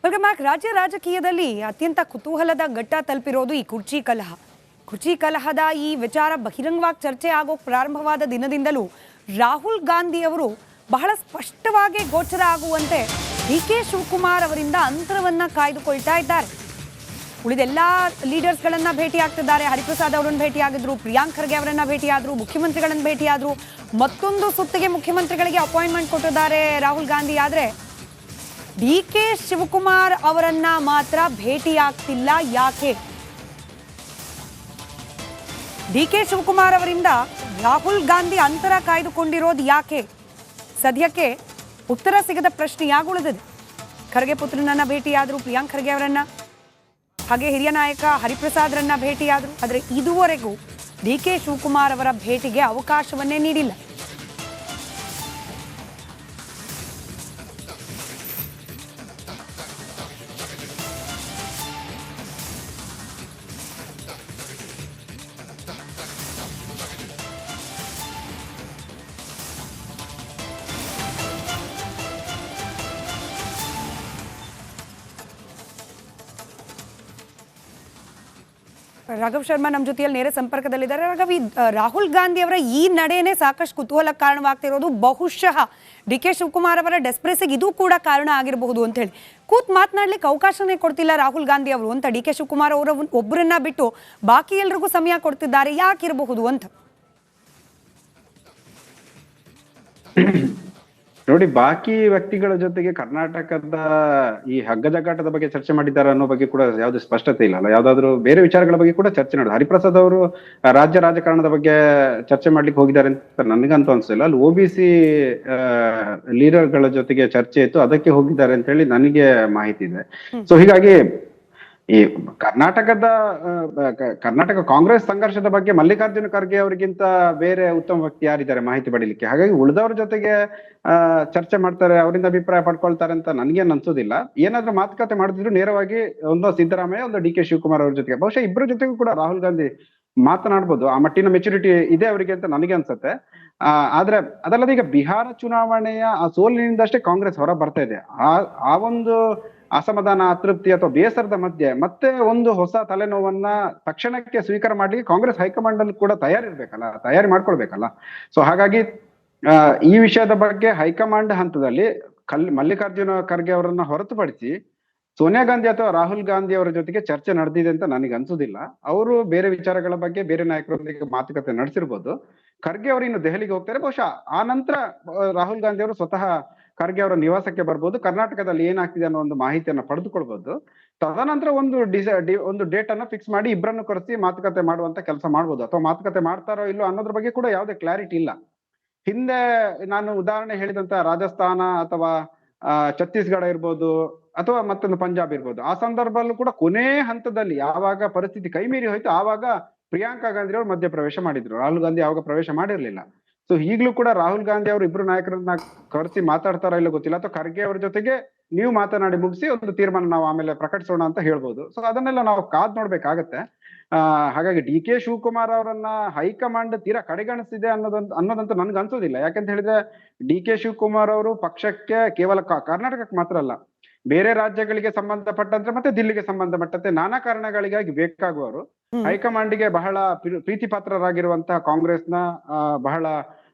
Welcome back. ರಾಜ್ಯ ರಾಜಕೀಯದಲ್ಲಿ ಅತ್ಯಂತ ಕುತೂಹಲದ ಘಟ್ಟ ತಲುಪಿರೋದು ಈ ಕುರ್ಚಿ ಕಲಹ. ಕುರ್ಚಿ ಕಲಹದ ಈ ವಿಚಾರ ಬಹಿರಂಗವಾಗಿ ಚರ್ಚೆ ಆಗೋಕೆ ಪ್ರಾರಂಭವಾದ ದಿನದಿಂದಲೂ ರಾಹುಲ್ ಗಾಂಧಿ ಅವರು ಬಹಳ ಸ್ಪಷ್ಟವಾಗಿ ಗೋಚರ ಆಗುವಂತೆ ಡಿ.ಕೆ. ಶಿವಕುಮಾರ್ ಅವರಿಂದ ಅಂತರವನ್ನ ಕಾಯ್ದುಕೊಳ್ತಾ ಇದ್ದಾರೆ. ಉಳಿದೆಲ್ಲ ಲೀಡರ್ಸ್ಗಳನ್ನ ಭೇಟಿ ಆಗ್ತಿದ್ದಾರೆ. ಹರಿಪ್ರಸಾದ್ ಅವರನ್ನು ಭೇಟಿಯಾಗಿದ್ರು, ಪ್ರಿಯಾಂಕ್ ಖರ್ಗೆ ಅವರನ್ನ ಭೇಟಿಯಾದ್ರು, ಮುಖ್ಯಮಂತ್ರಿಗಳನ್ನು ಭೇಟಿಯಾದ್ರು, ಮತ್ತೊಂದು ಸುತ್ತಿಗೆ ಮುಖ್ಯಮಂತ್ರಿಗಳಿಗೆ ಅಪಾಯಿಂಟ್ಮೆಂಟ್ ಕೊಟ್ಟಿದ್ದಾರೆ ರಾಹುಲ್ ಗಾಂಧಿ. ಆದರೆ ಡಿ.ಕೆ. ಶಿವಕುಮಾರ್ ಅವರನ್ನ ಮಾತ್ರ ಭೇಟಿಯಾಗ್ತಿಲ್ಲ. ಯಾಕೆ? ಡಿ.ಕೆ. ಶಿವಕುಮಾರ್ ಅವರಿಂದ ರಾಹುಲ್ ಗಾಂಧಿ ಅಂತರ ಕಾಯ್ದುಕೊಂಡಿರೋದು ಯಾಕೆ? ಸದ್ಯಕ್ಕೆ ಉತ್ತರ ಸಿಗದ ಪ್ರಶ್ನೆಯಾಗುಳಿದಿದೆ. ಖರ್ಗೆ ಪುತ್ರನನ್ನ ಭೇಟಿಯಾದ್ರು, ಪ್ರಿಯಾಂಕ್ ಖರ್ಗೆ ಅವರನ್ನ, ಹಾಗೆ ಹಿರಿಯ ನಾಯಕ ಹರಿಪ್ರಸಾದ್ರನ್ನ ಭೇಟಿಯಾದ್ರು. ಆದರೆ ಇದುವರೆಗೂ ಡಿ.ಕೆ. ಶಿವಕುಮಾರ್ ಅವರ ಭೇಟಿಗೆ ಅವಕಾಶವನ್ನೇ ನೀಡಿಲ್ಲ. ರಾಘವ್ ಶರ್ಮಾ ನಮ್ಮ ಜೊತೆಯಲ್ಲಿ ನೇರ ಸಂಪರ್ಕದಲ್ಲಿದ್ದಾರೆ. ರಾಘವ್, ರಾಹುಲ್ ಗಾಂಧಿ ಅವರ ಈ ನಡೆಯೇ ಸಾಕಷ್ಟು ಕುತೂಹಲಕ್ಕೆ ಕಾರಣವಾಗ್ತಿರೋದು. ಬಹುಶಃ ಡಿ.ಕೆ. ಶಿವಕುಮಾರ್ ಅವರ ಡೆಸ್ಪ್ರೆಸಿಗೆ ಇದು ಕೂಡ ಕಾರಣ ಆಗಿರಬಹುದು ಅಂತ ಹೇಳಿ ಕೂತ್ ಮಾತನಾಡ್ಲಿಕ್ಕೆ ಅವಕಾಶನೇ ಕೊಡ್ತಿಲ್ಲ ರಾಹುಲ್ ಗಾಂಧಿ ಅವರು ಅಂತ ಡಿ.ಕೆ. ಶಿವಕುಮಾರ್ ಅವರ ಒಬ್ಬರನ್ನ ಬಿಟ್ಟು ಬಾಕಿ ಎಲ್ರಿಗೂ ಸಮಯ ಕೊಡ್ತಿದ್ದಾರೆ. ಯಾಕಿರಬಹುದು ಅಂತ? ನೋಡಿ, ಬಾಕಿ ವ್ಯಕ್ತಿಗಳ ಜೊತೆಗೆ ಕರ್ನಾಟಕದ ಈ ಹಗ್ಗಜಗ್ಗಾಟದ ಬಗ್ಗೆ ಚರ್ಚೆ ಮಾಡಿದ್ದಾರೆ ಅನ್ನೋ ಬಗ್ಗೆ ಕೂಡ ಯಾವ್ದು ಸ್ಪಷ್ಟತೆ ಇಲ್ಲ ಅಲ್ಲ. ಯಾವ್ದಾದ್ರು ಬೇರೆ ವಿಚಾರಗಳ ಬಗ್ಗೆ ಕೂಡ ಚರ್ಚೆ ನಡೆದು ಹರಿಪ್ರಸಾದ್ ಅವರು ರಾಜ್ಯ ರಾಜಕಾರಣದ ಬಗ್ಗೆ ಚರ್ಚೆ ಮಾಡ್ಲಿಕ್ಕೆ ಹೋಗಿದ್ದಾರೆ ಅಂತ ನನಗಂತೂ ಅನ್ಸಿಲ್ಲ. ಅಲ್ಲಿ ಒಬಿಸಿ ಲೀಡರ್ಗಳ ಜೊತೆಗೆ ಚರ್ಚೆ ಇತ್ತು, ಅದಕ್ಕೆ ಹೋಗಿದ್ದಾರೆ ಅಂತ ಹೇಳಿ ನನಗೆ ಮಾಹಿತಿ ಇದೆ. ಸೊ ಹೀಗಾಗಿ ಈ ಕರ್ನಾಟಕ ಕಾಂಗ್ರೆಸ್ ಸಂಘರ್ಷದ ಬಗ್ಗೆ ಮಲ್ಲಿಕಾರ್ಜುನ ಖರ್ಗೆ ಅವರಿಗಿಂತ ಬೇರೆ ಉತ್ತಮ ವ್ಯಕ್ತಿ ಯಾರಿದ್ದಾರೆ ಮಾಹಿತಿ ಪಡಿಲಿಕ್ಕೆ? ಹಾಗಾಗಿ ಉಳಿದವ್ರ ಜೊತೆಗೆ ಚರ್ಚೆ ಮಾಡ್ತಾರೆ, ಅವರಿಂದ ಅಭಿಪ್ರಾಯ ಪಡ್ಕೊಳ್ತಾರೆ ಅಂತ ನನ್ಗೇನ್ ಅನ್ಸೋದಿಲ್ಲ. ಏನಾದ್ರೂ ಮಾತುಕತೆ ಮಾಡಿದ್ರು ನೇರವಾಗಿ ಒಂದು ಸಿದ್ದರಾಮಯ್ಯ, ಒಂದು ಡಿ.ಕೆ. ಶಿವಕುಮಾರ್ ಅವ್ರ ಜೊತೆಗೆ, ಬಹುಶಃ ಇಬ್ಬರ ಜೊತೆಗೂ ಕೂಡ ರಾಹುಲ್ ಗಾಂಧಿ ಮಾತನಾಡ್ಬೋದು. ಆ ಮಟ್ಟಿನ ಮೆಚುರಿಟಿ ಇದೆ ಅವರಿಗೆ ಅಂತ ನನಗೆ ಅನ್ಸುತ್ತೆ. ಆದ್ರೆ ಅದಲ್ಲದೆ ಈಗ ಬಿಹಾರ ಚುನಾವಣೆಯ ಆ ಸೋಲಿನಿಂದಷ್ಟೇ ಕಾಂಗ್ರೆಸ್ ಹೊರ ಬರ್ತಾ ಇದೆ. ಆ ಒಂದು ಅಸಮಾಧಾನ, ಅತೃಪ್ತಿ ಅಥವಾ ಬೇಸರದ ಮಧ್ಯೆ ಮತ್ತೆ ಒಂದು ಹೊಸ ತಲೆನೋವನ್ನ ತಕ್ಷಣಕ್ಕೆ ಸ್ವೀಕಾರ ಮಾಡಿ ಕಾಂಗ್ರೆಸ್ ಹೈಕಮಾಂಡ್ ಅಲ್ಲಿ ಕೂಡ ತಯಾರಿ ಮಾಡ್ಕೊಳ್ಬೇಕಲ್ಲ. ಸೊ ಹಾಗಾಗಿ ಈ ವಿಷಯದ ಬಗ್ಗೆ ಹೈಕಮಾಂಡ್ ಹಂತದಲ್ಲಿ ಮಲ್ಲಿಕಾರ್ಜುನ ಖರ್ಗೆ ಅವರನ್ನ ಹೊರತುಪಡಿಸಿ ಸೋನಿಯಾ ಗಾಂಧಿ ಅಥವಾ ರಾಹುಲ್ ಗಾಂಧಿ ಅವರ ಜೊತೆಗೆ ಚರ್ಚೆ ನಡೆದಿದೆ ಅಂತ ನನಗೆ ಅನ್ಸುದಿಲ್ಲ. ಅವರು ಬೇರೆ ವಿಚಾರಗಳ ಬಗ್ಗೆ ಬೇರೆ ನಾಯಕರೊಂದಿಗೆ ಮಾತುಕತೆ ನಡೆಸಿರ್ಬೋದು. ಖರ್ಗೆ ಅವರು ಇನ್ನು ದೆಹಲಿಗೆ ಹೋಗ್ತಾರೆ. ಬಹುಶಃ ಆ ನಂತರ ರಾಹುಲ್ ಗಾಂಧಿ ಅವರು ಸ್ವತಃ ಖರ್ಗೆ ಅವರ ನಿವಾಸಕ್ಕೆ ಬರ್ಬೋದು, ಕರ್ನಾಟಕದಲ್ಲಿ ಏನಾಗ್ತಿದೆ ಅನ್ನೋ ಒಂದು ಮಾಹಿತಿಯನ್ನ ಪಡೆದುಕೊಳ್ಬಹುದು. ತದನಂತರ ಒಂದು ಡೇಟ್ ಅನ್ನ ಫಿಕ್ಸ್ ಮಾಡಿ ಇಬ್ಬರನ್ನು ಕರೆಸಿ ಮಾತುಕತೆ ಮಾಡುವಂತ ಕೆಲಸ ಮಾಡ್ಬೋದು. ಅಥವಾ ಮಾತುಕತೆ ಮಾಡ್ತಾರೋ ಇಲ್ಲೋ ಅನ್ನೋದ್ರ ಬಗ್ಗೆ ಕೂಡ ಯಾವುದೇ ಕ್ಲಾರಿಟಿ ಇಲ್ಲ. ಹಿಂದೆ ನಾನು ಉದಾಹರಣೆ ಹೇಳಿದಂತ ರಾಜಸ್ಥಾನ ಅಥವಾ ಛತ್ತೀಸ್ಗಢ ಇರ್ಬೋದು ಅಥವಾ ಮತ್ತೊಂದು ಪಂಜಾಬ್ ಇರ್ಬೋದು, ಆ ಸಂದರ್ಭದಲ್ಲೂ ಕೂಡ ಕೊನೆ ಹಂತದಲ್ಲಿ ಯಾವಾಗ ಪರಿಸ್ಥಿತಿ ಕೈ ಮೀರಿ ಹೋಯ್ತು ಆವಾಗ ಪ್ರಿಯಾಂಕಾ ಗಾಂಧಿ ಅವರು ಮಧ್ಯಪ್ರವೇಶ ಮಾಡಿದ್ರು. ರಾಹುಲ್ ಗಾಂಧಿ ಆವಾಗ ಪ್ರವೇಶ ಮಾಡಿರ್ಲಿಲ್ಲ. ಸೊ ಈಗಲೂ ಕೂಡ ರಾಹುಲ್ ಗಾಂಧಿ ಅವರು ಇಬ್ರು ನಾಯಕರನ್ನ ಕರೆಸಿ ಮಾತಾಡ್ತಾರ ಇಲ್ಲ ಗೊತ್ತಿಲ್ಲ, ಅಥವಾ ಖರ್ಗೆ ಅವ್ರ ಜೊತೆಗೆ ನೀವು ಮಾತನಾಡಿ ಮುಗಿಸಿ ಒಂದು ತೀರ್ಮಾನ ನಾವು ಆಮೇಲೆ ಪ್ರಕಟಿಸೋಣ ಅಂತ ಹೇಳ್ಬೋದು. ಸೊ ಅದನ್ನೆಲ್ಲ ನಾವು ಕಾದ್ ನೋಡ್ಬೇಕಾಗತ್ತೆ. ಹಾಗಾಗಿ ಡಿ.ಕೆ. ಶಿವಕುಮಾರ್ ಅವರನ್ನ ಹೈಕಮಾಂಡ್ ತೀರಾ ಕಡೆಗಣಿಸಿದೆ ಅನ್ನೋದಂತೂ ನನ್ಗೆ ಅನ್ಸೋದಿಲ್ಲ. ಯಾಕಂತ ಹೇಳಿದ್ರೆ ಡಿ.ಕೆ. ಶಿವಕುಮಾರ್ ಅವರು ಪಕ್ಷಕ್ಕೆ ಕೇವಲ ಕರ್ನಾಟಕಕ್ಕೆ ಮಾತ್ರ ಅಲ್ಲ, ಬೇರೆ ರಾಜ್ಯಗಳಿಗೆ ಸಂಬಂಧಪಟ್ಟಂತೆ ಮತ್ತೆ ದಿಲ್ಲಿಗೆ ಸಂಬಂಧಪಟ್ಟಂತೆ ನಾನಾ ಕಾರಣಗಳಿಗಾಗಿ ಬೇಕಾಗುವರು. ಹೈಕಮಾಂಡ್ಗೆ ಬಹಳ ಪ್ರೀತಿ ಪಾತ್ರರಾಗಿರುವಂತಹ ಕಾಂಗ್ರೆಸ್ನ ಬಹಳ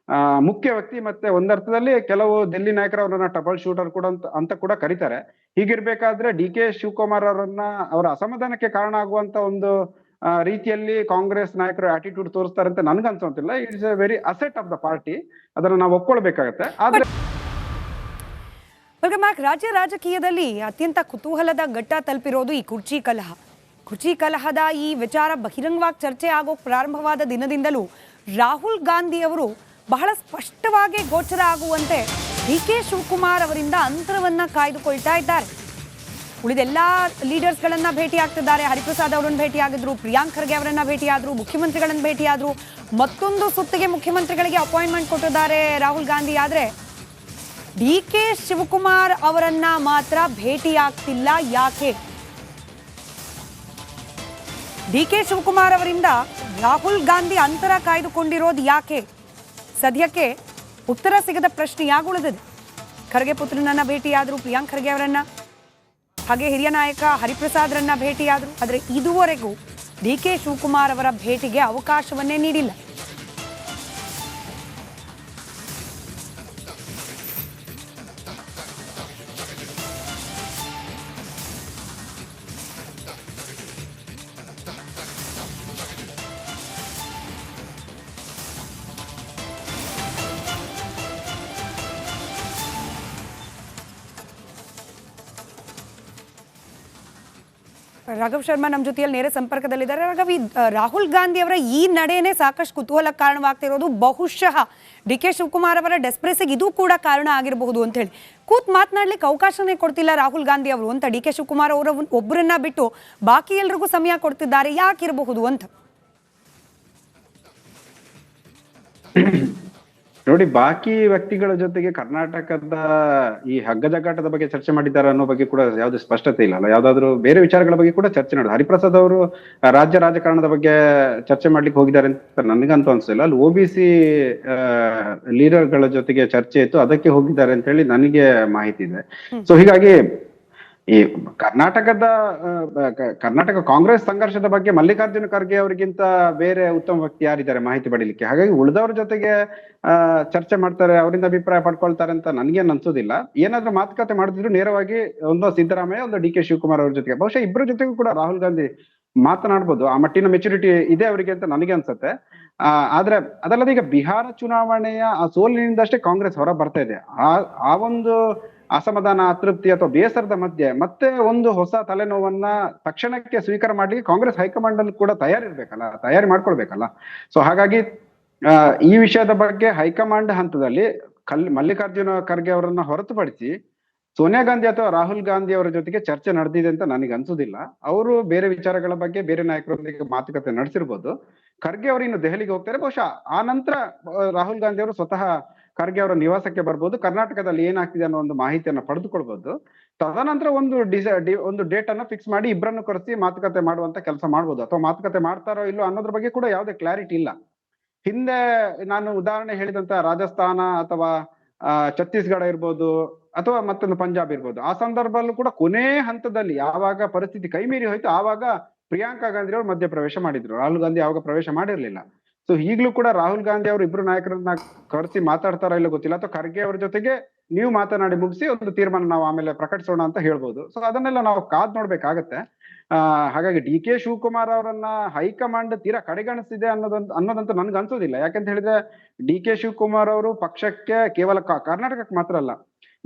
ಮುಖ್ಯ ವ್ಯಕ್ತಿ. ಮತ್ತೆ ಒಂದರ್ಥದಲ್ಲಿ ಕೆಲವು ದಿಲ್ಲಿ ನಾಯಕರು ಅವರನ್ನ ಟ್ರಬಲ್ ಶೂಟರ್ ಕೂಡ ಅಂತ ಕೂಡ ಕರೀತಾರೆ. ಹೀಗಿರ್ಬೇಕಾದ್ರೆ ಡಿ.ಕೆ. ಶಿವಕುಮಾರ್ ಅವರನ್ನ ಅವರ ಅಸಮಾಧಾನಕ್ಕೆ ಕಾರಣ ಆಗುವಂತ ಒಂದು ರೀತಿಯಲ್ಲಿ ಕಾಂಗ್ರೆಸ್ ನಾಯಕರು ಆಟಿಟ್ಯೂಡ್ ತೋರಿಸ್ತಾರೆ ಅಂತ ನನ್ಗನ್ಸೋಂತಿಲ್ಲ. It's a very asset of the party, ಅದನ್ನ ನಾವು ಒಪ್ಕೊಳ್ಬೇಕಾಗತ್ತೆ. ಆದ್ರೆ ವೆಲ್ಕಮ್ ಬ್ಯಾಕ್. ರಾಜ್ಯ ರಾಜಕೀಯದಲ್ಲಿ ಅತ್ಯಂತ ಕುತೂಹಲದ ಘಟ್ಟ ತಲುಪಿರೋದು ಈ ಕುರ್ಚಿ ಕಲಹ. ಕುರ್ಚಿ ಕಲಹದ ಈ ವಿಚಾರ ಬಹಿರಂಗವಾಗಿ ಚರ್ಚೆ ಆಗೋಕೆ ಪ್ರಾರಂಭವಾದ ದಿನದಿಂದಲೂ ರಾಹುಲ್ ಗಾಂಧಿ ಅವರು ಬಹಳ ಸ್ಪಷ್ಟವಾಗಿ ಗೋಚರ ಆಗುವಂತೆ ಡಿ.ಕೆ. ಶಿವಕುಮಾರ್ ಅವರಿಂದ ಅಂತರವನ್ನ ಕಾಯ್ದುಕೊಳ್ತಾ ಇದ್ದಾರೆ. ಉಳಿದೆಲ್ಲ ಲೀಡರ್ಸ್ಗಳನ್ನ ಭೇಟಿ ಆಗ್ತಿದ್ದಾರೆ. ಹರಿಪ್ರಸಾದ್ ಅವರನ್ನು ಭೇಟಿಯಾಗಿದ್ರು, ಪ್ರಿಯಾಂಕ್ ಖರ್ಗೆ ಅವರನ್ನ ಭೇಟಿಯಾದ್ರು, ಮುಖ್ಯಮಂತ್ರಿಗಳನ್ನು ಭೇಟಿಯಾದ್ರು, ಮತ್ತೊಂದು ಸುತ್ತಿಗೆ ಮುಖ್ಯಮಂತ್ರಿಗಳಿಗೆ ಅಪಾಯಿಂಟ್ಮೆಂಟ್ ಕೊಟ್ಟಿದ್ದಾರೆ ರಾಹುಲ್ ಗಾಂಧಿ. ಆದರೆ ಡಿ.ಕೆ. ಶಿವಕುಮಾರ್ ಅವರನ್ನ ಮಾತ್ರ ಭೇಟಿಯಾಗ್ತಿಲ್ಲ. ಯಾಕೆ? ಡಿ.ಕೆ. ಶಿವಕುಮಾರ್ ಅವರಿಂದ ರಾಹುಲ್ ಗಾಂಧಿ ಅಂತರ ಕಾಯ್ದುಕೊಂಡಿರೋದು ಯಾಕೆ? ಸದ್ಯಕ್ಕೆ ಉತ್ತರ ಸಿಗದ ಪ್ರಶ್ನೆಯಾಗುಳಿದಿದೆ. ಖರ್ಗೆ ಪುತ್ರನನ್ನ ಭೇಟಿಯಾದ್ರು, ಪ್ರಿಯಾಂಕ್ ಖರ್ಗೆ ಅವರನ್ನ, ಹಾಗೆ ಹಿರಿಯ ನಾಯಕ ಹರಿಪ್ರಸಾದ್ರನ್ನ ಭೇಟಿಯಾದರು. ಆದರೆ ಇದುವರೆಗೂ ಡಿ ಕೆ ಶಿವಕುಮಾರ್ ಅವರ ಭೇಟಿಗೆ ಅವಕಾಶವನ್ನೇ ನೀಡಿಲ್ಲ. ರಾಘವ್ ಶರ್ಮಾ ನಮ್ಮ ಜೊತೆಯಲ್ಲಿ ನೇರ ಸಂಪರ್ಕದಲ್ಲಿದ್ದಾರೆ. ರಾಘವ್, ರಾಹುಲ್ ಗಾಂಧಿ ಅವರ ಈ ನಡೆಯೇ ಸಾಕಷ್ಟು ಕುತೂಹಲ ಕಾರಣವಾಗ್ತಿರೋದು. ಬಹುಶಃ ಡಿ ಕೆ ಶಿವಕುಮಾರ್ ಅವರ ಡೆಸ್ಪ್ರೆಸಿಗೆ ಇದು ಕೂಡ ಕಾರಣ ಆಗಿರಬಹುದು ಅಂತ ಹೇಳಿ ಕೂತ್ ಮಾತನಾಡ್ಲಿಕ್ಕೆ ಅವಕಾಶನೇ ಕೊಡ್ತಿಲ್ಲ ರಾಹುಲ್ ಗಾಂಧಿ ಅವರು ಅಂತ ಡಿ ಕೆ ಶಿವಕುಮಾರ್ ಅವರ ಒಬ್ಬರನ್ನ ಬಿಟ್ಟು ಬಾಕಿ ಎಲ್ರಿಗೂ ಸಮಯ ಕೊಡ್ತಿದ್ದಾರೆ. ಯಾಕಿರಬಹುದು ಅಂತ? ನೋಡಿ, ಬಾಕಿ ವ್ಯಕ್ತಿಗಳ ಜೊತೆಗೆ ಕರ್ನಾಟಕದ ಈ ಹಗ್ಗ ಜಗ್ಗಾಟದ ಬಗ್ಗೆ ಚರ್ಚೆ ಮಾಡಿದ್ದಾರೆ ಅನ್ನೋ ಬಗ್ಗೆ ಕೂಡ ಯಾವ್ದು ಸ್ಪಷ್ಟತೆ ಇಲ್ಲ ಅಲ್ಲ. ಯಾವ್ದಾದ್ರು ಬೇರೆ ವಿಚಾರಗಳ ಬಗ್ಗೆ ಕೂಡ ಚರ್ಚೆ ನಡೆದು ಹರಿಪ್ರಸಾದ್ ಅವರು ರಾಜ್ಯ ರಾಜಕಾರಣದ ಬಗ್ಗೆ ಚರ್ಚೆ ಮಾಡ್ಲಿಕ್ಕೆ ಹೋಗಿದ್ದಾರೆ ಅಂತ ನನಗಂತೂ ಅನ್ಸಿಲ್ಲ. ಅಲ್ಲಿ OBC ಲೀಡರ್ಗಳ ಜೊತೆಗೆ ಚರ್ಚೆ ಇತ್ತು, ಅದಕ್ಕೆ ಹೋಗಿದ್ದಾರೆ ಅಂತ ಹೇಳಿ ನನಗೆ ಮಾಹಿತಿ ಇದೆ. ಸೊ ಹೀಗಾಗಿ ಈ ಕರ್ನಾಟಕ ಕಾಂಗ್ರೆಸ್ ಸಂಘರ್ಷದ ಬಗ್ಗೆ ಮಲ್ಲಿಕಾರ್ಜುನ ಖರ್ಗೆ ಅವರಿಗಿಂತ ಬೇರೆ ಉತ್ತಮ ವ್ಯಕ್ತಿ ಯಾರಿದ್ದಾರೆ ಮಾಹಿತಿ ಪಡಿಲಿಕ್ಕೆ? ಹಾಗಾಗಿ ಉಳಿದವ್ರ ಜೊತೆಗೆ ಚರ್ಚೆ ಮಾಡ್ತಾರೆ, ಅವರಿಂದ ಅಭಿಪ್ರಾಯ ಪಡ್ಕೊಳ್ತಾರೆ ಅಂತ ನನ್ಗೇನ್ ಅನ್ಸೋದಿಲ್ಲ. ಏನಾದ್ರೂ ಮಾತುಕತೆ ಮಾಡಿದ್ರು ನೇರವಾಗಿ ಒಂದು ಸಿದ್ದರಾಮಯ್ಯ, ಒಂದು ಡಿ ಕೆ ಶಿವಕುಮಾರ್ ಅವ್ರ ಜೊತೆಗೆ, ಬಹುಶಃ ಇಬ್ಬರ ಜೊತೆಗೂ ಕೂಡ ರಾಹುಲ್ ಗಾಂಧಿ ಮಾತನಾಡ್ಬೋದು. ಆ ಮಟ್ಟಿನ ಮೆಚುರಿಟಿ ಇದೆ ಅವರಿಗೆ ಅಂತ ನನಗೆ ಅನ್ಸುತ್ತೆ. ಆದ್ರೆ ಅದಲ್ಲದೆ ಈಗ ಬಿಹಾರ ಚುನಾವಣೆಯ ಆ ಸೋಲಿನಿಂದಷ್ಟೇ ಕಾಂಗ್ರೆಸ್ ಹೊರ ಬರ್ತಾ ಇದೆ. ಆ ಒಂದು ಅಸಮಾಧಾನ, ಅತೃಪ್ತಿ ಅಥವಾ ಬೇಸರದ ಮಧ್ಯೆ ಮತ್ತೆ ಒಂದು ಹೊಸ ತಲೆನೋವನ್ನ ತಕ್ಷಣಕ್ಕೆ ಸ್ವೀಕಾರ ಮಾಡ್ಲಿಕ್ಕೆ ಕಾಂಗ್ರೆಸ್ ಹೈಕಮಾಂಡ್ ಅಲ್ಲಿ ಕೂಡ ತಯಾರಿ ಮಾಡ್ಕೊಳ್ಬೇಕಲ್ಲ. ಸೊ ಹಾಗಾಗಿ ಈ ವಿಷಯದ ಬಗ್ಗೆ ಹೈಕಮಾಂಡ್ ಹಂತದಲ್ಲಿ ಮಲ್ಲಿಕಾರ್ಜುನ ಖರ್ಗೆ ಅವರನ್ನ ಹೊರತುಪಡಿಸಿ ಸೋನಿಯಾ ಗಾಂಧಿ ಅಥವಾ ರಾಹುಲ್ ಗಾಂಧಿ ಅವರ ಜೊತೆಗೆ ಚರ್ಚೆ ನಡೆದಿದೆ ಅಂತ ನನಗೆ ಅನ್ಸುದಿಲ್ಲ. ಅವರು ಬೇರೆ ವಿಚಾರಗಳ ಬಗ್ಗೆ ಬೇರೆ ನಾಯಕರೊಂದಿಗೆ ಮಾತುಕತೆ ನಡೆಸಿರ್ಬೋದು. ಖರ್ಗೆ ಅವರು ಇನ್ನು ದೆಹಲಿಗೆ ಹೋಗ್ತಾರೆ. ಬಹುಶಃ ಆ ನಂತರ ರಾಹುಲ್ ಗಾಂಧಿ ಅವರು ಸ್ವತಃ ಖರ್ಗೆ ಅವರ ನಿವಾಸಕ್ಕೆ ಬರ್ಬೋದು, ಕರ್ನಾಟಕದಲ್ಲಿ ಏನಾಗ್ತಿದೆ ಅನ್ನೋ ಒಂದು ಮಾಹಿತಿಯನ್ನ ಪಡೆದುಕೊಳ್ಬಹುದು. ತದನಂತರ ಒಂದು ಡೇಟ್ ಅನ್ನ ಫಿಕ್ಸ್ ಮಾಡಿ ಇಬ್ಬರನ್ನು ಕರೆಸಿ ಮಾತುಕತೆ ಮಾಡುವಂತ ಕೆಲಸ ಮಾಡ್ಬೋದು. ಅಥವಾ ಮಾತುಕತೆ ಮಾಡ್ತಾರೋ ಇಲ್ಲೋ ಅನ್ನೋದ್ರ ಬಗ್ಗೆ ಕೂಡ ಯಾವುದೇ ಕ್ಲಾರಿಟಿ ಇಲ್ಲ. ಹಿಂದೆ ನಾನು ಉದಾಹರಣೆ ಹೇಳಿದಂತ ರಾಜಸ್ಥಾನ ಅಥವಾ ಛತ್ತೀಸ್ಗಢ ಇರ್ಬೋದು ಅಥವಾ ಮತ್ತೊಂದು ಪಂಜಾಬ್ ಇರ್ಬೋದು, ಆ ಸಂದರ್ಭದಲ್ಲೂ ಕೂಡ ಕೊನೆ ಹಂತದಲ್ಲಿ ಯಾವಾಗ ಪರಿಸ್ಥಿತಿ ಕೈ ಮೀರಿ ಹೋಯ್ತು ಆವಾಗ ಪ್ರಿಯಾಂಕಾ ಗಾಂಧಿ ಅವರು ಮಧ್ಯ ಪ್ರವೇಶ ಮಾಡಿದ್ರು. ರಾಹುಲ್ ಗಾಂಧಿ ಯಾವಾಗ ಪ್ರವೇಶ ಮಾಡಿರ್ಲಿಲ್ಲ. ಸೊ ಈಗ್ಲೂ ಕೂಡ ರಾಹುಲ್ ಗಾಂಧಿ ಅವರು ಇಬ್ರು ನಾಯಕರನ್ನ ಕರೆಸಿ ಮಾತಾಡ್ತಾರ ಇಲ್ಲ ಗೊತ್ತಿಲ್ಲ, ಅಥವಾ ಖರ್ಗೆ ಅವ್ರ ಜೊತೆಗೆ ನೀವು ಮಾತನಾಡಿ ಮುಗಿಸಿ ಒಂದು ತೀರ್ಮಾನ ನಾವು ಆಮೇಲೆ ಪ್ರಕಟಿಸೋಣ ಅಂತ ಹೇಳ್ಬೋದು. ಸೊ ಅದನ್ನೆಲ್ಲ ನಾವು ಕಾದ್ ನೋಡ್ಬೇಕಾಗತ್ತೆ. ಹಾಗಾಗಿ ಡಿ ಕೆ ಶಿವಕುಮಾರ್ ಅವರನ್ನ ಹೈಕಮಾಂಡ್ ತೀರಾ ಕಡೆಗಣಿಸಿದೆ ಅನ್ನೋದಂತೂ ನನ್ಗೆ ಅನ್ಸೋದಿಲ್ಲ. ಯಾಕಂತ ಹೇಳಿದ್ರೆ ಡಿ ಕೆ ಶಿವಕುಮಾರ್ ಅವರು ಪಕ್ಷಕ್ಕೆ ಕೇವಲ ಕರ್ನಾಟಕಕ್ಕೆ ಮಾತ್ರ ಅಲ್ಲ,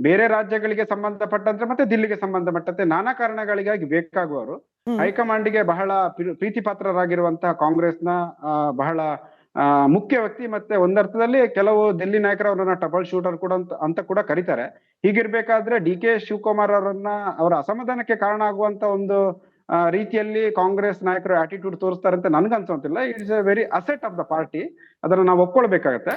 ಬೇರೆ ರಾಜ್ಯಗಳಿಗೆ ಸಂಬಂಧಪಟ್ಟಂತೆ ಮತ್ತೆ ದಿಲ್ಲಿಗೆ ಸಂಬಂಧಪಟ್ಟಂತೆ ನಾನಾ ಕಾರಣಗಳಿಗಾಗಿ ಬೇಕಾಗುವರು. ಹೈಕಮಾಂಡ್ಗೆ ಬಹಳ ಪ್ರೀತಿ ಪಾತ್ರರಾಗಿರುವಂತಹ ಕಾಂಗ್ರೆಸ್ನ ಬಹಳ ಮುಖ್ಯ ವ್ಯಕ್ತಿ. ಮತ್ತೆ ಒಂದರ್ಥದಲ್ಲಿ ಕೆಲವು ದಿಲ್ಲಿ ನಾಯಕರು ಅವರನ್ನ ಟ್ರಬಲ್ ಶೂಟರ್ ಕೂಡ ಅಂತ ಕೂಡ ಕರೀತಾರೆ. ಹೀಗಿರ್ಬೇಕಾದ್ರೆ ಡಿ ಕೆ ಶಿವಕುಮಾರ್ ಅವರನ್ನ ಅವರ ಅಸಮಾಧಾನಕ್ಕೆ ಕಾರಣ ಆಗುವಂತ ಒಂದು ರೀತಿಯಲ್ಲಿ ಕಾಂಗ್ರೆಸ್ ನಾಯಕರು ಆಟಿಟ್ಯೂಡ್ ತೋರಿಸ್ತಾರೆ ಅಂತ ನನ್ಗನ್ಸೋಂತಿಲ್ಲ. It's a very asset of the party, ಅದನ್ನ ನಾವು ಒಪ್ಕೊಳ್ಬೇಕಾಗತ್ತೆ.